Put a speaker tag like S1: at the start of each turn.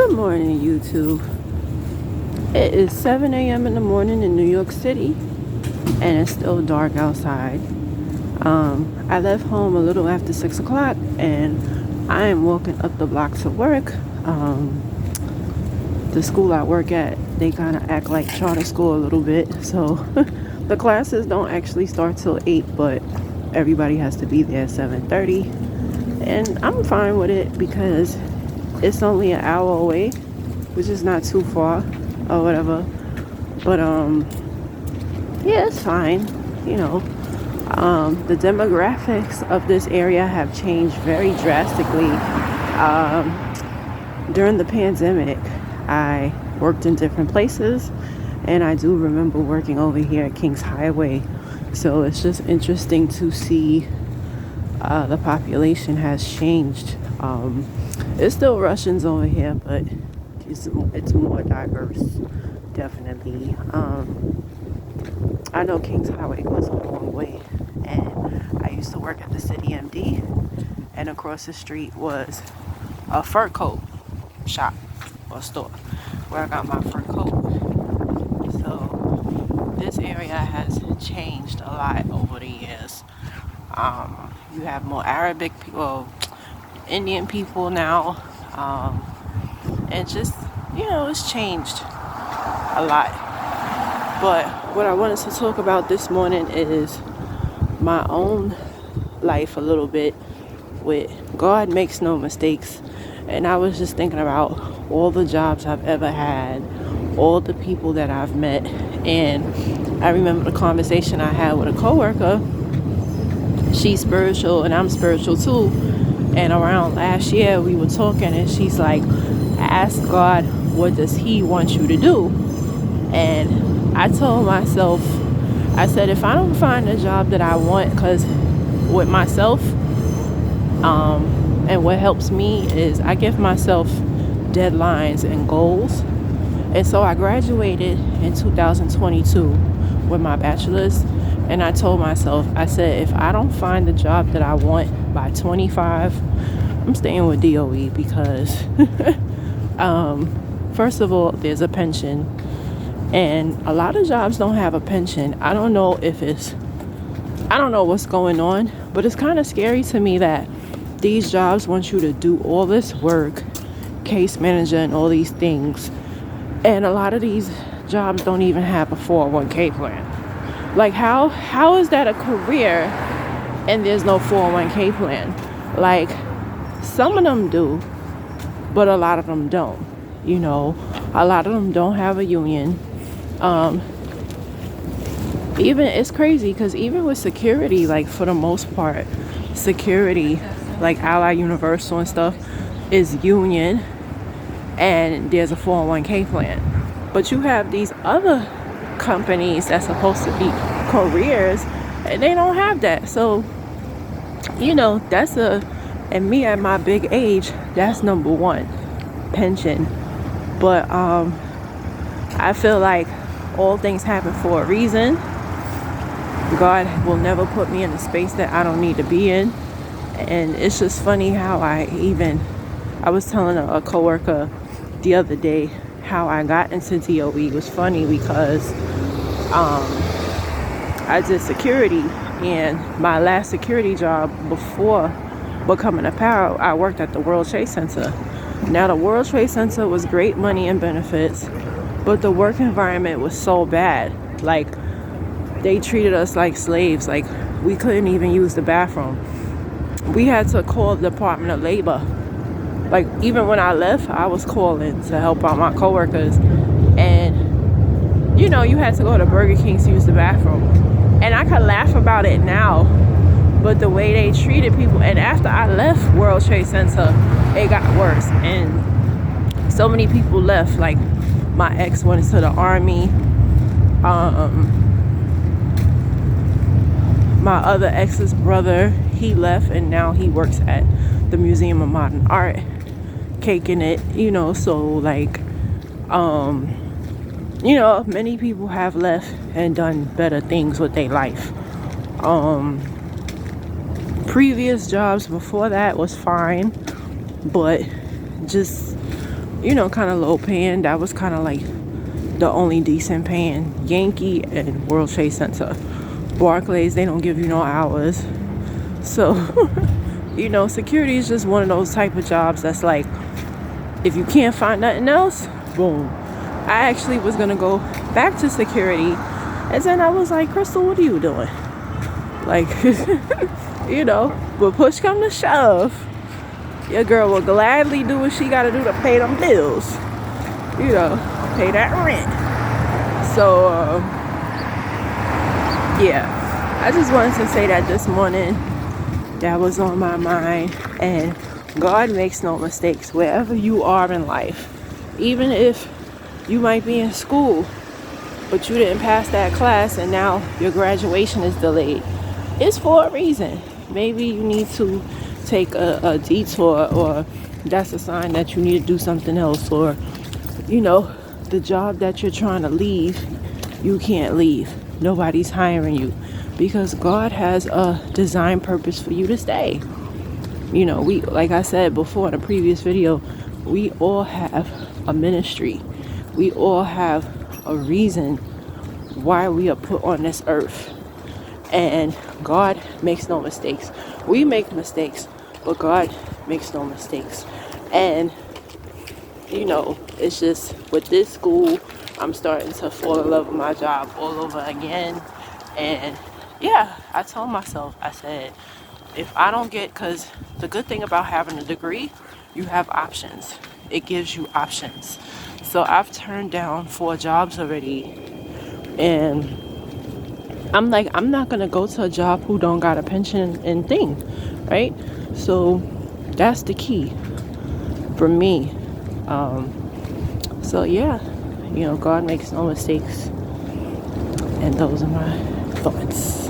S1: Good morning, YouTube. It is 7 a.m. in the morning in New York City, and it's still dark outside. I left home a little after 6 o'clock, and I am walking up the block to work. The school I work at, they kind of act like charter school a little bit, so the classes don't actually start till 8, but everybody has to be there at 7:30, and I'm fine with it because it's only an hour away, which is not too far or whatever. But yeah, it's fine. The demographics of this area have changed very drastically. During the pandemic, I worked in different places, and I do remember working over here at Kings Highway. So it's just interesting to see the population has changed. It's still Russians over here, but it's more diverse, definitely. I know Kings Highway goes a long way, and I used to work at the City MD, and across the street was a fur coat shop or store where I got my fur coat. So this area has changed a lot over the years. You have more Arabic people, Indian people now, and just, it's changed a lot. But what I wanted to talk about this morning is my own life a little bit with God makes no mistakes. And I was just thinking about all the jobs I've ever had, all the people that I've met. And I remember the conversation I had with a coworker. She's spiritual and I'm spiritual too. And around last year we were talking, and she's like, ask God, what does he want you to do? And I told myself, I said, if I don't find a job that I want, because with myself, and what helps me is I give myself deadlines and goals. And so I graduated in 2022 with my bachelor's, and I told myself, I said, if I don't find the job that I want by 25, I'm staying with DOE because first of all, there's a pension, and a lot of jobs don't have a pension. I don't know what's going on, but it's kind of scary to me that these jobs want you to do all this work, case manager and all these things, and a lot of these jobs don't even have a 401k plan. Like, how is that a career and there's no 401k plan? Like, some of them do, but a lot of them don't. A lot of them don't have a union. Even it's crazy because even with security, like for the most part, security, like Ally Universal and stuff, is union, and there's a 401k plan. But you have these other companies that's supposed to be careers, and they don't have that. So, and me at my big age, that's number one, pension. But I feel like all things happen for a reason. God will never put me in a space that I don't need to be in. And it's just funny how I was telling a coworker the other day how I got into DOE. It was funny because I did security, and my last security job before becoming a para, I worked at the World Trade Center. Now, the World Trade Center was great money and benefits, but the work environment was so bad. Like, they treated us like slaves. Like, we couldn't even use the bathroom. We had to call the Department of Labor. Like, even when I left, I was calling to help out my coworkers. And, you had to go to Burger King to use the bathroom. And I could laugh about it now, but the way they treated people, and after I left World Trade Center, it got worse. And so many people left. Like, my ex went into the Army. My other ex's brother, he left, and now he works at the Museum of Modern Art, caking it, so like, many people have left and done better things with their life. Previous jobs before that was fine, but just kind of low paying. That was kind of like the only decent paying. Yankee and World Trade Center. Barclays, they don't give you no hours. So, security is just one of those type of jobs that's like, if you can't find nothing else, boom. I actually was going to go back to security. And then I was like, Crystal, what are you doing? Like, but push come to shove, your girl will gladly do what she got to do to pay them bills. Pay that rent. So, yeah, I just wanted to say that this morning. That was on my mind. And God makes no mistakes wherever you are in life. Even if you might be in school, but you didn't pass that class and now your graduation is delayed. It's for a reason. Maybe you need to take a detour, or that's a sign that you need to do something else, or, the job that you're trying to leave, you can't leave. Nobody's hiring you because God has a design purpose for you to stay. We, like I said before in a previous video, we all have a ministry. We all have a reason why we are put on this earth. And God makes no mistakes. We make mistakes, but God makes no mistakes. And it's just with this school, I'm starting to fall in love with my job all over again. And yeah, I told myself, I said, if I don't get, because the good thing about having a degree, you have options. It gives you options. So I've turned down 4 jobs already. And I'm like, I'm not going to go to a job who don't got a pension and thing, right? So that's the key for me. So yeah, God makes no mistakes. And those are my thoughts.